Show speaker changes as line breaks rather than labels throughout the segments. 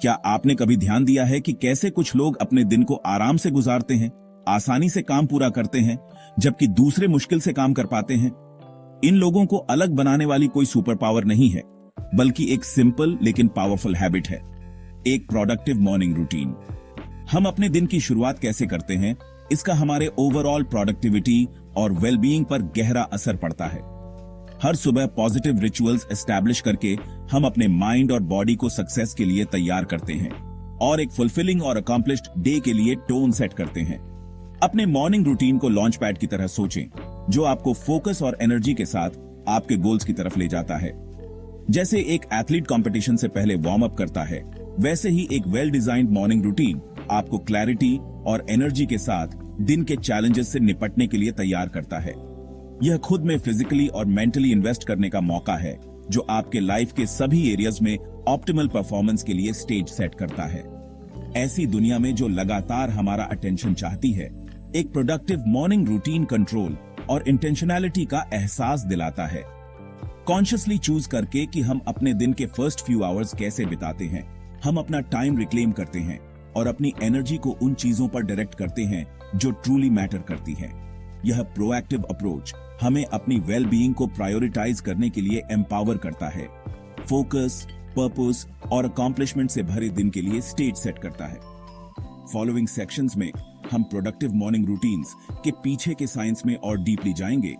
क्या आपने कभी ध्यान दिया है कि कैसे कुछ लोग अपने दिन को आराम से गुजारते हैं, आसानी से काम पूरा करते हैं, जबकि दूसरे मुश्किल से काम कर पाते हैं? इन लोगों को अलग बनाने वाली कोई सुपर पावर नहीं है, बल्कि एक सिंपल लेकिन पावरफुल हैबिट है, एक प्रोडक्टिव मॉर्निंग रूटीन। हम अपने दिन की शुरुआत कैसे करते हैं, इसका हमारे ओवरऑल प्रोडक्टिविटी और वेलबीइंग पर गहरा असर पड़ता है। हर सुबह पॉजिटिव रिचुअल्स एस्टैब्लिश करके हम अपने माइंड और बॉडी को सक्सेस के लिए तैयार करते हैं और एक फुलफिलिंग और अकॉम्प्लिश्ड डे के लिए टोन सेट करते हैं। अपने मॉर्निंग रूटीन को लॉन्च पैड की तरह सोचें, जो आपको फोकस और एनर्जी के साथ आपके गोल्स की तरफ ले जाता है। जैसे एक एथलीट कंपटीशन से पहले वार्म अप करता है, वैसे ही एक वेल डिजाइंड मॉर्निंग रूटीन आपको क्लैरिटी और एनर्जी के साथ दिन के चैलेंजेस से निपटने के लिए तैयार करता है। यह खुद में फिजिकली और मेंटली इन्वेस्ट करने का मौका है, जो आपके लाइफ के सभी एरियाज में ऑप्टिमल परफॉर्मेंस के लिए स्टेज सेट करता है। ऐसी दुनिया में जो लगातार हमारा अटेंशन चाहती है, एक प्रोडक्टिव मॉर्निंग रूटीन कंट्रोल और इंटेंशनैलिटी का एहसास दिलाता है। कॉन्शियसली चूज करके कि हम अपने दिन के फर्स्ट फ्यू आवर्स कैसे बिताते हैं, हम अपना टाइम रिक्लेम करते हैं और अपनी एनर्जी को उन चीजों पर डायरेक्ट करते हैं जो ट्रूली मैटर करती हैं। यह प्रोएक्टिव अप्रोच हमें अपनी वेल बीइंग को प्रायोरिटाइज करने के लिए एम्पावर करता है, फोकस, पर्पस और अकॉम्प्लिशमेंट से भरे दिन के लिए स्टेज सेट करता है। फॉलोइंग सेक्शंस में हम प्रोडक्टिव मॉर्निंग रूटीन्स के पीछे के साइंस में और डीपली जाएंगे,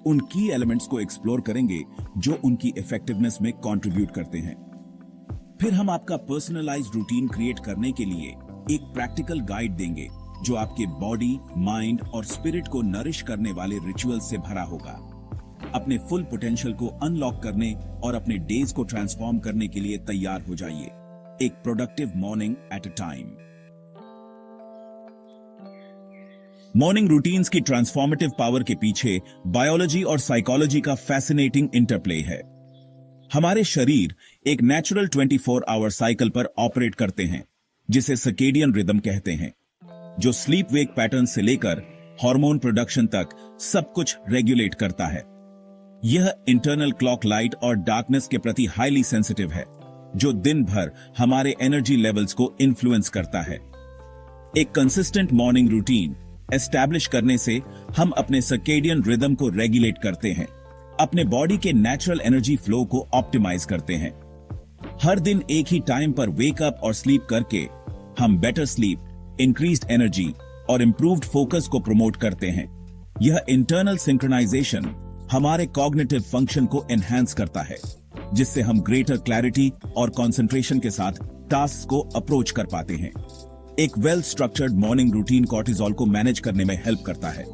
उन की एलिमेंट्स को एक्सप्लोर करेंगे जो उनकी इफेक्टिवनेस में कंट्रीब्यूट करते हैं। फिर हम आपका पर्सनलाइज्ड रूटीन क्रिएट करने के लिए एक प्रैक्टिकल गाइड देंगे, जो आपके बॉडी, माइंड और स्पिरिट को नरिश करने वाले रिचुअल से भरा होगा। अपने फुल पोटेंशियल को अनलॉक करने और अपने डेज को ट्रांसफॉर्म करने के लिए तैयार हो जाइए, एक productive morning at a time. Morning routines की ट्रांसफॉर्मेटिव पावर के पीछे बायोलॉजी और साइकोलॉजी का फैसिनेटिंग इंटरप्ले है। हमारे शरीर एक नेचुरल 24 आवर साइकिल पर ऑपरेट करते हैं, जिसे सर्केडियन रिदम कहते हैं, जो स्लीप वेक पैटर्न से लेकर हार्मोन प्रोडक्शन तक सब कुछ रेगुलेट करता है। यह इंटरनल क्लॉक लाइट और डार्कनेस के प्रति हाईली सेंसिटिव है, जो दिन भर हमारे एनर्जी लेवल्स को इन्फ्लुएंस करता है। एक कंसिस्टेंट मॉर्निंग रूटीन एस्टैब्लिश करने से हम अपने सर्केडियन रिदम को रेगुलेट करते हैं, अपने बॉडी के नेचुरल एनर्जी फ्लो को ऑप्टिमाइज करते हैं। हर दिन एक ही टाइम पर वेकअप और स्लीप करके हम बेटर स्लीप, इंक्रीज्ड एनर्जी और इंप्रूव्ड फोकस को प्रमोट करते हैं। यह इंटरनल सिंक्रोनाइजेशन हमारे कॉग्निटिव फंक्शन को एनहांस करता है, जिससे हम ग्रेटर क्लैरिटी और कंसंट्रेशन के साथ टास्क को अप्रोच कर पाते हैं। एक well structured morning routine cortisol को मैनेज करने में हेल्प करता है,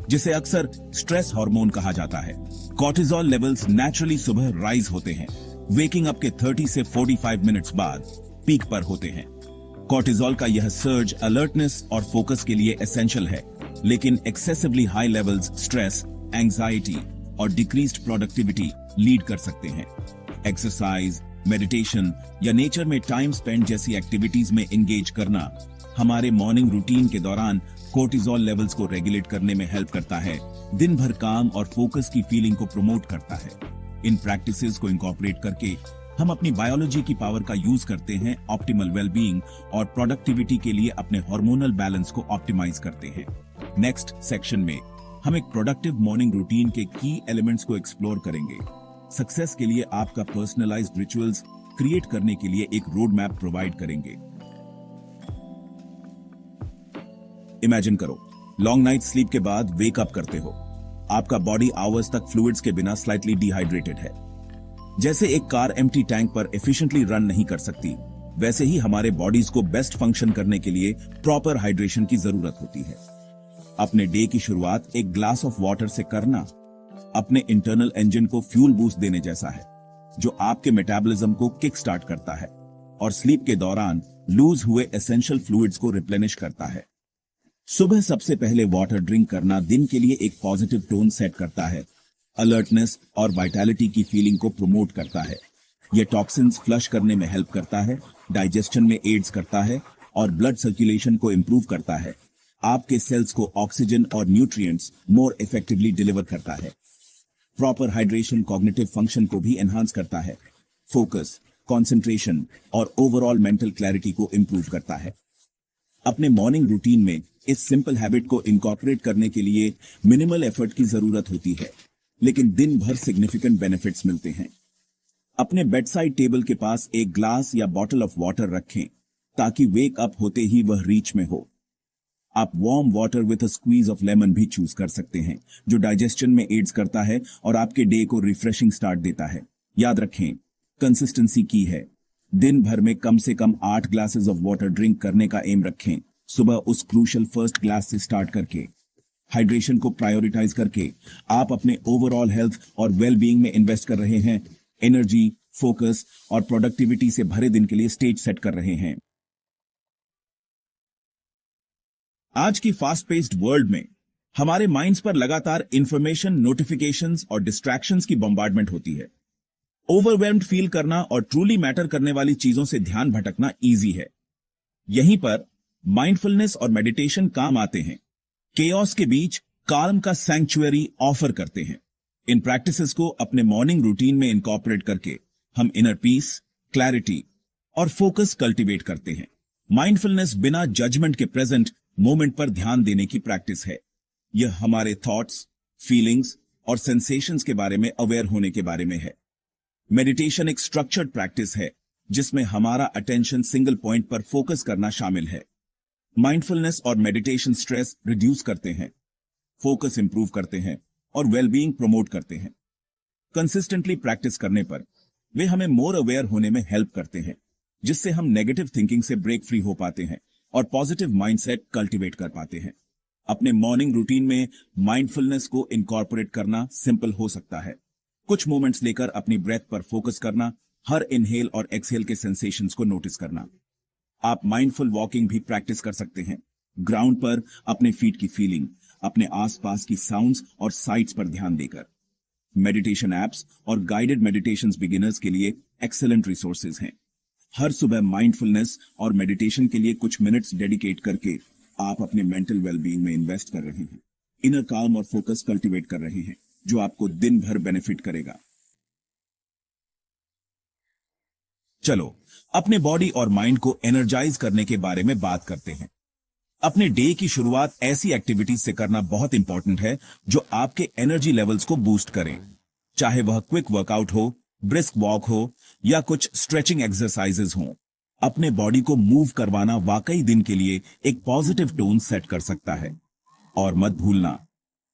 जिसे अक्सर स्ट्रेस हार्मोन कहा जाता है। कॉर्टिसोल लेवल्स नेचुरली सुबह राइज होते हैं, वेकिंग अप के 30 से 45 मिनट्स बाद पीक पर होते हैं। कॉर्टिसोल का यह सर्ज अलर्टनेस और फोकस के लिए एसेंशियल है, लेकिन excessively high levels stress, anxiety और डिक्रीज्ड प्रोडक्टिविटी लीड कर सकते हैं। एक्सरसाइज, मेडिटेशन या नेचर में टाइम स्पेंड जैसी एक्टिविटीज में एंगेज करना हमारे मॉर्निंग रूटीन के दौरान कोर्टिसोल लेवल्स को रेगुलेट करने में हेल्प करता है, दिन भर काम और फोकस की फीलिंग को प्रमोट करता है। इन प्रैक्टिसेस को इंकॉर्पोरेट करके हम अपनी बायोलॉजी की पावर का यूज करते हैं ऑप्टिमल वेलबीइंग और प्रोडक्टिविटी के लिए अपने हार्मोनल बैलेंस को ऑप्टिमाइज करते हैं। नेक्स्ट सेक्शन में हम एक प्रोडक्टिव मॉर्निंग रूटीन के की एलिमेंट्स को एक्सप्लोर करेंगे। सक्सेस के लिए आपका पर्सनलाइज्ड रिचुअल्स क्रिएट करने के लिए एक रोड मैप प्रोवाइड करेंगे। इमेजिन करो, लॉन्ग नाइट स्लीप के बाद वेक अप करते हो। आपका बॉडी आवर्स तक फ्लूइड्स के बिना स्लाइटली डिहाइड्रेटेड है। जैसे एक कार एम्प्टी टैंक पर एफिशिएंटली रन नहीं कर सकती, वैसे ही हमारे बॉडीज को बेस्ट फंक्शन करने के लिए प्रॉपर हाइड्रेशन की जरूरत होती है। अपने डे की शुरुआत एक ग्लास ऑफ वाटर से करना अपने इंटरनल इंजन को फ्यूल बूस्ट देने जैसा है, जो आपके मेटाबॉलिज्म को किक स्टार्ट करता है और स्लीप के दौरान लूज हुए एसेंशियल फ्लूइड्स को रिप्लेनिश करता है। सुबह सबसे पहले वाटर ड्रिंक करना दिन के लिए एक पॉजिटिव टोन सेट करता है, अलर्टनेस और वाइटैलिटी की फीलिंग को प्रमोट करता है। यह टॉक्सिन्स फ्लश करने में हेल्प करता है, डाइजेशन में एड्स करता है और ब्लड सर्कुलेशन को इंप्रूव करता है। आपके सेल्स को ऑक्सीजन और न्यूट्रिएंट्स मोर इफेक्टिवली डिलीवर करता है। प्रॉपर हाइड्रेशन कॉग्निटिव फंक्शन को भी एनहांस करता है। फोकस, कंसंट्रेशन और ओवरऑल मेंटल क्लैरिटी को इंप्रूव करता है। अपने मॉर्निंग रूटीन में इस सिंपल हैबिट को इनकॉर्पोरेट करने के लिए मिनिमल एफर्ट की जरूरत होती है, लेकिन दिन भर सिग्निफिकेंट बेनिफिट्स मिलते हैं। अपने बेड साइड टेबल के पास एक ग्लास या बॉटल ऑफ वाटर रखें ताकि वेक अप होते ही वह रीच में हो। आप warm water with a squeeze of lemon भी चूज कर सकते हैं, जो डाइजेशन में एड्स करता है और आपके डे को रिफ्रेशिंग स्टार्ट देता है। याद रखें, कंसिस्टेंसी की है। दिन भर में कम से कम 8 ग्लासेस ऑफ वाटर ड्रिंक करने का एम रखें, सुबह उस क्रूशियल फर्स्ट ग्लास से स्टार्ट करके। हाइड्रेशन को प्रायोरिटाइज करके आप अपने ओवरऑल हेल्थ और वेल बीइंग में इन्वेस्ट कर रहे हैं, एनर्जी, फोकस और प्रोडक्टिविटी से भरे दिन के लिए स्टेज सेट कर रहे हैं। आज की फास्ट पेस्ड वर्ल्ड में हमारे माइंड्स पर लगातार इंफॉर्मेशन, नोटिफिकेशंस और डिस्ट्रैक्शंस की बॉम्बार्डमेंट होती है। ओवरवेल्म्ड फील करना और ट्रूली मैटर करने वाली चीजों से ध्यान भटकना इजी है। यहीं पर माइंडफुलनेस और मेडिटेशन काम आते हैं। केओस के बीच काल्म का सैंक्चुअरी ऑफर करते हैं। इन प्रैक्टिसेस को अपने मॉर्निंग रूटीन में इनकॉर्पोरेट करके हम इनर पीस, क्लैरिटी और फोकस कल्टीवेट करते हैं। माइंडफुलनेस बिना जजमेंट के प्रेजेंट मोमेंट पर ध्यान देने की प्रैक्टिस है। यह हमारे थॉट्स, फीलिंग्स और सेंसेशंस के बारे में अवेयर होने के बारे में है। मेडिटेशन एक स्ट्रक्चर्ड प्रैक्टिस है जिसमें हमारा अटेंशन सिंगल पॉइंट पर फोकस करना शामिल है। माइंडफुलनेस और मेडिटेशन स्ट्रेस रिड्यूस करते हैं, फोकस इंप्रूव करते हैं और वेलबीइंग प्रमोट करते हैं। कंसिस्टेंटली प्रैक्टिस करने पर वे हमें मोर अवेयर होने में हेल्प करते हैं, जिससे हम नेगेटिव थिंकिंग से ब्रेक फ्री हो पाते हैं और पॉजिटिव माइंडसेट कल्टीवेट कर पाते हैं। अपने मॉर्निंग रूटीन में माइंडफुलनेस को इनकॉर्पोरेट करना सिंपल हो सकता है। कुछ मोमेंट्स लेकर अपनी ब्रेथ पर फोकस करना, हर इनहेल और एक्सहेल के सेंसेशंस को नोटिस करना। आप माइंडफुल वॉकिंग भी प्रैक्टिस कर सकते हैं। ग्राउंड पर अपने फीट की फीलिंग, अपने आसपास की साउंड्स और साइट्स पर ध्यान देकर। मेडिटेशन एप्स और गाइडेड मेडिटेशंस बिगिनर्स के लिए एक्सेलेंट रिसोर्सेज हैं। हर सुबह माइंडफुलनेस और मेडिटेशन के लिए कुछ मिनट्स डेडिकेट करके आप अपने मेंटल वेलबीइंग में इन्वेस्ट कर रहे हैं। इनर काम और फोकस कल्टीवेट कर रहे हैं, जो आपको दिन भर बेनिफिट करेगा। चलो अपने बॉडी और माइंड को एनर्जाइज करने के बारे में बात करते हैं। अपने डे की शुरुआत ऐसी एक्टिविटीज से करना बहुत इंपॉर्टेंट है जो आपके एनर्जी लेवल्स को बूस्ट करें। चाहे वह क्विक वर्कआउट हो, ब्रिस्क वॉक हो या कुछ स्ट्रेचिंग एक्सरसाइजेज हों। अपने बॉडी को मूव करवाना वाकई दिन के लिए एक पॉजिटिव टोन सेट कर सकता है। और मत भूलना,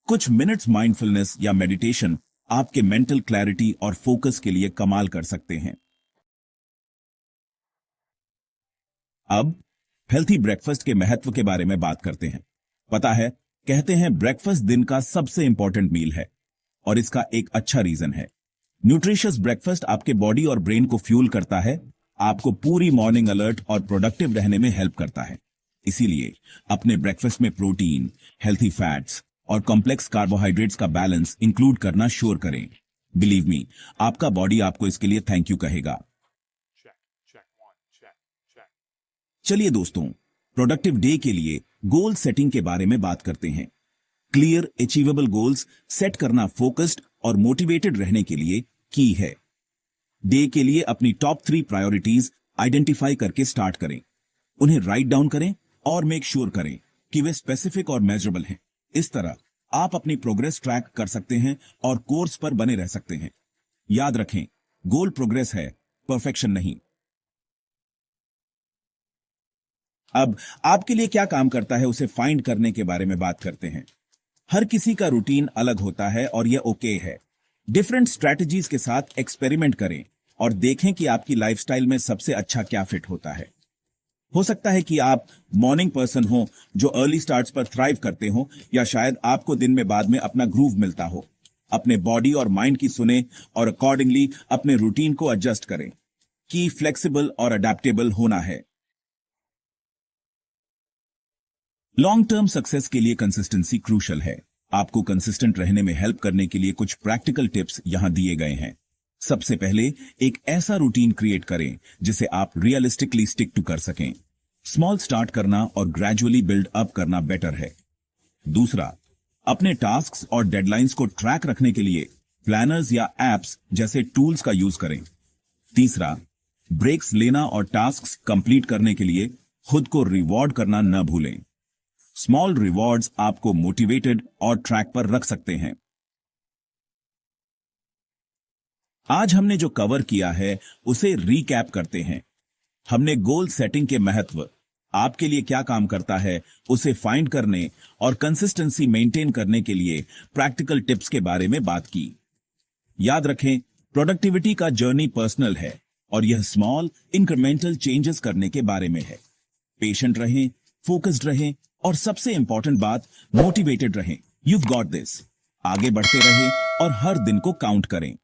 कुछ मिनट्स माइंडफुलनेस या मेडिटेशन आपके मेंटल क्लैरिटी और फोकस के लिए कमाल कर सकते हैं। अब हेल्थी ब्रेकफास्ट के महत्व के बारे में बात करते हैं। पता है, कहते हैं ब्रेकफास्ट दिन का सबसे इंपॉर्टेंट मील है और इसका एक अच्छा रीजन है। न्यूट्रिशियस ब्रेकफास्ट आपके बॉडी और ब्रेन को फ्यूल करता है, आपको पूरी मॉर्निंग अलर्ट और प्रोडक्टिव रहने में हेल्प करता है। इसीलिए अपने ब्रेकफास्ट में प्रोटीन, हेल्थी फैट्स और कॉम्प्लेक्स कार्बोहाइड्रेट्स का बैलेंस इंक्लूड करना श्योर करें। बिलीव मी, आपका बॉडी आपको इसके लिए थैंक यू कहेगा। चलिए दोस्तों, प्रोडक्टिव डे के लिए गोल सेटिंग के बारे में बात करते हैं। क्लियर, अचीवेबल गोल्स सेट करना फोकस्ड और मोटिवेटेड रहने के लिए की है। डे के लिए अपनी टॉप 3 प्रायोरिटीज आइडेंटिफाई करके स्टार्ट करें। उन्हें राइट डाउन करें और मेक श्योर करें कि वे स्पेसिफिक और मेजरेबल हैं। इस तरह आप अपनी प्रोग्रेस ट्रैक कर सकते हैं और कोर्स पर बने रह सकते हैं। याद रखें, गोल प्रोग्रेस है, परफेक्शन नहीं। अब आपके लिए क्या काम करता है उसे फाइंड करने के बारे में बात करते हैं। हर किसी का रूटीन अलग होता है और यह ओके है। डिफरेंट स्ट्रैटेजीज के साथ एक्सपेरिमेंट करें और देखें कि आपकी लाइफस्टाइल में सबसे अच्छा क्या फिट होता है। हो सकता है कि आप मॉर्निंग पर्सन हो जो अर्ली स्टार्ट्स पर थ्राइव करते हो, या शायद आपको दिन में बाद में अपना ग्रूव मिलता हो। अपने बॉडी और माइंड की सुने और अकॉर्डिंगली अपने रूटीन को एडजस्ट करें। की फ्लेक्सिबल और अडेप्टेबल होना है। लॉन्ग टर्म सक्सेस के लिए कंसिस्टेंसी क्रूशल है। आपको कंसिस्टेंट रहने में हेल्प करने के लिए कुछ प्रैक्टिकल टिप्स यहां दिए गए हैं। सबसे पहले एक ऐसा रूटीन क्रिएट करें जिसे आप रियलिस्टिकली स्टिक टू कर सकें। स्मॉल स्टार्ट करना और ग्रेजुअली बिल्ड अप करना बेटर है। दूसरा, अपने टास्क्स और डेडलाइंस को ट्रैक रखने के लिए प्लानर्स या एप्स जैसे टूल्स का यूज करें। तीसरा, ब्रेक्स लेना और टास्क्स कंप्लीट करने के लिए खुद को रिवॉर्ड करना न भूलें। स्मॉल रिवॉर्ड्स आपको मोटिवेटेड और ट्रैक पर रख सकते हैं। आज हमने जो कवर किया है उसे रीकैप करते हैं। हमने गोल सेटिंग के महत्व, आपके लिए क्या काम करता है उसे फाइंड करने और कंसिस्टेंसी मेंटेन करने के लिए प्रैक्टिकल टिप्स के बारे में बात की। याद रखें, प्रोडक्टिविटी का जर्नी पर्सनल है और यह स्मॉल इंक्रीमेंटल चेंजेस करने के बारे में है। पेशेंट रहें, फोकस्ड रहें और सबसे इंपॉर्टेंट बात, मोटिवेटेड रहें। You've got this। आगे बढ़ते रहें और हर दिन को काउंट करें।